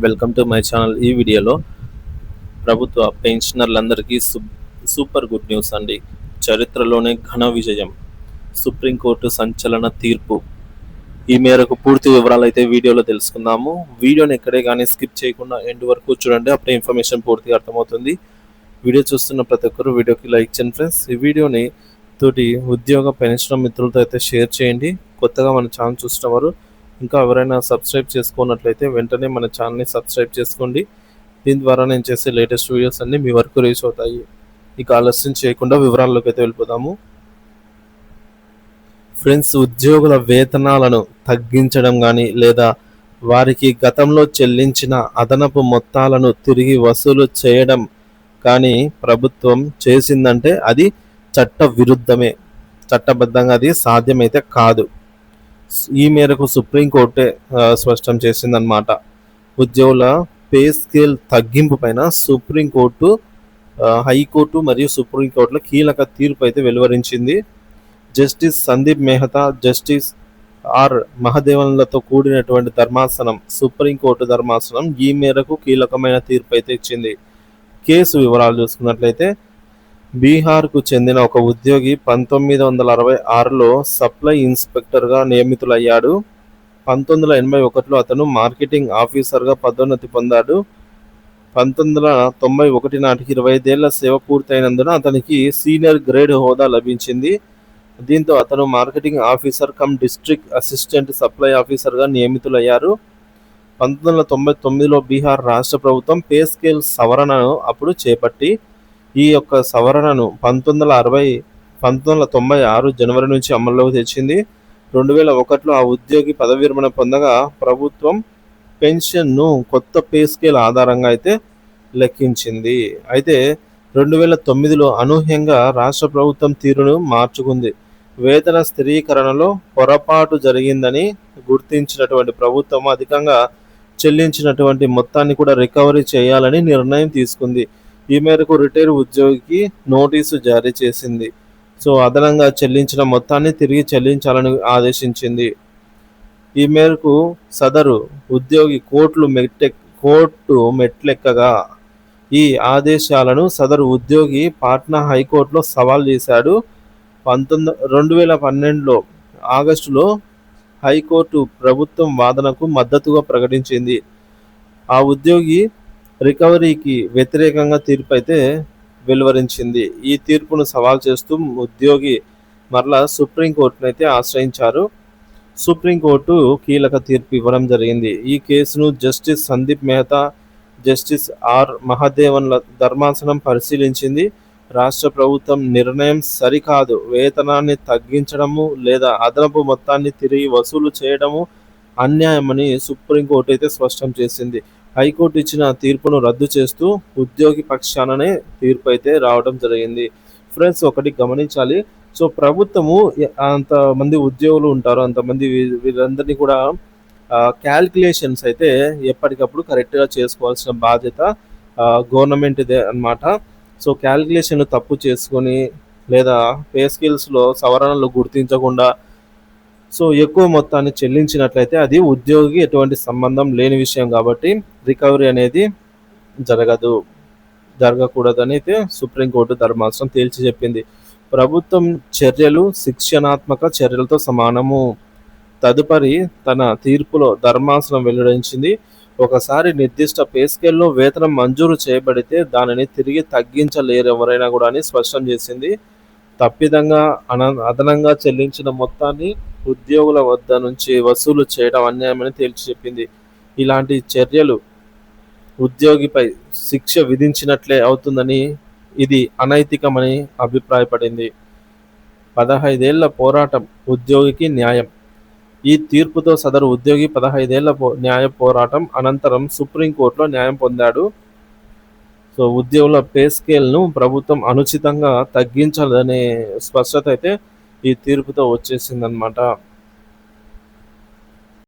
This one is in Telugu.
Welcome to my channel. ఈ వీడియోలో ప్రభుత్వ పెన్షనర్లందరికీ సూపర్ గుడ్ న్యూస్ అండి. చరిత్రలోనే ఘన విజయం, సుప్రీంకోర్టు సంచలన తీర్పు. ఈ మేరకు పూర్తి వివరాలు అయితే వీడియోలో తెలుసుకుందాము. వీడియోని ఎక్కడే కానీ స్కిప్ చేయకుండా ఎండ్ వరకు చూడండి, అప్పుడే ఇన్ఫర్మేషన్ పూర్తిగా అర్థమవుతుంది. వీడియో చూస్తున్న ప్రతి ఒక్కరు వీడియోకి లైక్ చేయండి ఫ్రెండ్స్. ఈ వీడియోని తోటి ఉద్యోగ పెన్షన్ మిత్రులతో అయితే షేర్ చేయండి. కొత్తగా మన ఛానల్ చూస్తున్నవారు ఇంకా ఎవరైనా సబ్స్క్రైబ్ చేసుకున్నట్లయితే వెంటనే మన ఛానల్ని సబ్స్క్రైబ్ చేసుకోండి. దీని ద్వారా నేను చేసే లేటెస్ట్ వీడియోస్ అన్నీ మీ వరకు రీచ్ అవుతాయి. ఇక ఆలస్యం చేయకుండా వివరాల్లోకి అయితే వెళ్ళిపోదాము. ఫ్రెండ్స్, ఉద్యోగుల వేతనాలను తగ్గించడం కానీ లేదా వారికి గతంలో చెల్లించిన అదనపు మొత్తాలను తిరిగి వసూలు చేయడం కానీ ప్రభుత్వం చేసిందంటే అది చట్ట విరుద్ధమే. చట్టబద్ధంగా అది సాధ్యమైతే కాదు. ఈ మేరకు సుప్రీంకోర్టే స్పష్టం చేసిందనమాట. ఉద్యోగుల పే స్కేల్ తగ్గింపు పైన సుప్రీంకోర్టు, హైకోర్టు మరియు సుప్రీంకోర్టులో కీలక తీర్పు అయితే వెలువరించింది. Justice Sandeep Mehta, justice R మహదేవన్లతో కూడినటువంటి ధర్మాసనం, సుప్రీంకోర్టు ధర్మాసనం ఈ మేరకు కీలకమైన తీర్పు అయితే ఇచ్చింది. కేసు వివరాలు చూసుకున్నట్లయితే బీహార్కు చెందిన ఒక ఉద్యోగి 1966లో సప్లై ఇన్స్పెక్టర్గా నియమితులయ్యాడు. 1981లో అతను మార్కెటింగ్ ఆఫీసర్గా పదోన్నతి పొందాడు. 1991 నాటికి 25 ఏళ్ల సేవ పూర్తయినందున అతనికి సీనియర్ గ్రేడ్ హోదా లభించింది. దీంతో అతను marketing officer come district assistant supply ఆఫీసర్గా నియమితులయ్యారు. 1999లో బీహార్ రాష్ట్ర ప్రభుత్వం పే స్కేల్ సవరణను అప్పుడు చేపట్టి ఈ యొక్క సవరణను 1996 జనవరి నుంచి అమల్లోకి తెచ్చింది. 2001లో ఆ ఉద్యోగి పదవి విరమణ పొందగా ప్రభుత్వం పెన్షన్ను కొత్త పే స్కేల్ ఆధారంగా అయితే లెక్కించింది. అయితే 2009లో అనూహ్యంగా రాష్ట్ర ప్రభుత్వం తీరును మార్చుకుంది. వేతన స్థిరీకరణలో పొరపాటు జరిగిందని గుర్తించినటువంటి ప్రభుత్వం అధికంగా చెల్లించినటువంటి మొత్తాన్ని కూడా రికవరీ చేయాలని నిర్ణయం తీసుకుంది. ఈ మేరకు రిటైర్ ఉద్యోగికి నోటీసు జారీ చేసింది. సో అదనంగా చెల్లించిన మొత్తాన్ని తిరిగి చెల్లించాలని ఆదేశించింది. ఈ మేరకు సదరు ఉద్యోగి కోర్టు మెట్లెక్కగా ఈ ఆదేశాలను సదరు ఉద్యోగి పాట్నా హైకోర్టులో సవాల్ చేశాడు. 2012లో ఆగస్టులో హైకోర్టు ప్రభుత్వం వాదనకు మద్దతుగా ప్రకటించింది. ఆ ఉద్యోగి రికవరీకి వ్యతిరేకంగా తీర్పు అయితే వెలువరించింది. ఈ తీర్పును సవాల్ చేస్తూ ఉద్యోగి మరలా సుప్రీంకోర్టును అయితే ఆశ్రయించారు. సుప్రీంకోర్టు కీలక తీర్పు ఇవ్వడం జరిగింది. ఈ కేసును justice Sandeep Mehta, justice R మహదేవన్ల ధర్మాసనం పరిశీలించింది. రాష్ట్ర ప్రభుత్వం నిర్ణయం సరికాదు, వేతనాన్ని తగ్గించడము లేదా అదనపు మొత్తాన్ని తిరిగి వసూలు చేయడము అన్యాయమని సుప్రీంకోర్టు అయితే స్పష్టం చేసింది. హైకోర్టు ఇచ్చిన తీర్పును రద్దు చేస్తూ ఉద్యోగి పక్షాననే తీర్పు అయితే రావడం జరిగింది. ఫ్రెండ్స్, ఒకటి గమనించాలి. సో ప్రభుత్వము అంతమంది ఉద్యోగులు ఉంటారు, అంతమంది వీళ్ళందరినీ కూడా క్యాల్కులేషన్స్ అయితే ఎప్పటికప్పుడు కరెక్ట్గా చేసుకోవాల్సిన బాధ్యత గవర్నమెంట్ ఇదే అనమాట. సో క్యాల్కులేషన్ తప్పు చేసుకొని లేదా పే స్కేల్స్లో సవరణలు గుర్తించకుండా సో ఎక్కువ మొత్తాన్ని చెల్లించినట్లయితే అది ఉద్యోగికి ఎటువంటి సంబంధం లేని విషయం కాబట్టి రికవరీ అనేది జరగకూడదని అయితే సుప్రీంకోర్టు ధర్మాసనం తేల్చి చెప్పింది. ప్రభుత్వం చర్యలు శిక్షణాత్మక చర్యలతో సమానము. తదుపరి తన తీర్పులో ధర్మాసనం వెల్లడించింది, ఒకసారి నిర్దిష్ట పే స్కేల్లో వేతనం మంజూరు చేయబడితే దానిని తిరిగి తగ్గించలేరు ఎవరైనా కూడా అని స్పష్టం చేసింది. తప్పిదంగా అదనంగా చెల్లించిన మొత్తాన్ని ఉద్యోగుల వద్ద నుంచి వసూలు చేయడం అన్యాయమని తేల్చి చెప్పింది. ఇలాంటి చర్యలు ఉద్యోగిపై శిక్ష విధించినట్లే అవుతుందని, ఇది అనైతికమని అభిప్రాయపడింది. 15 ఏళ్ల పోరాటం, ఉద్యోగికి న్యాయం. ఈ తీర్పుతో సదరు ఉద్యోగి 15 ఏళ్ల న్యాయ పోరాటం అనంతరం సుప్రీంకోర్టులో న్యాయం పొందాడు. సో ఉద్యోగుల పే స్కేల్ను ప్రభుత్వం అనుచితంగా తగ్గించాలనే స్పష్టత అయితే ఈ తీర్పుతో వచ్చేసిందనమాట.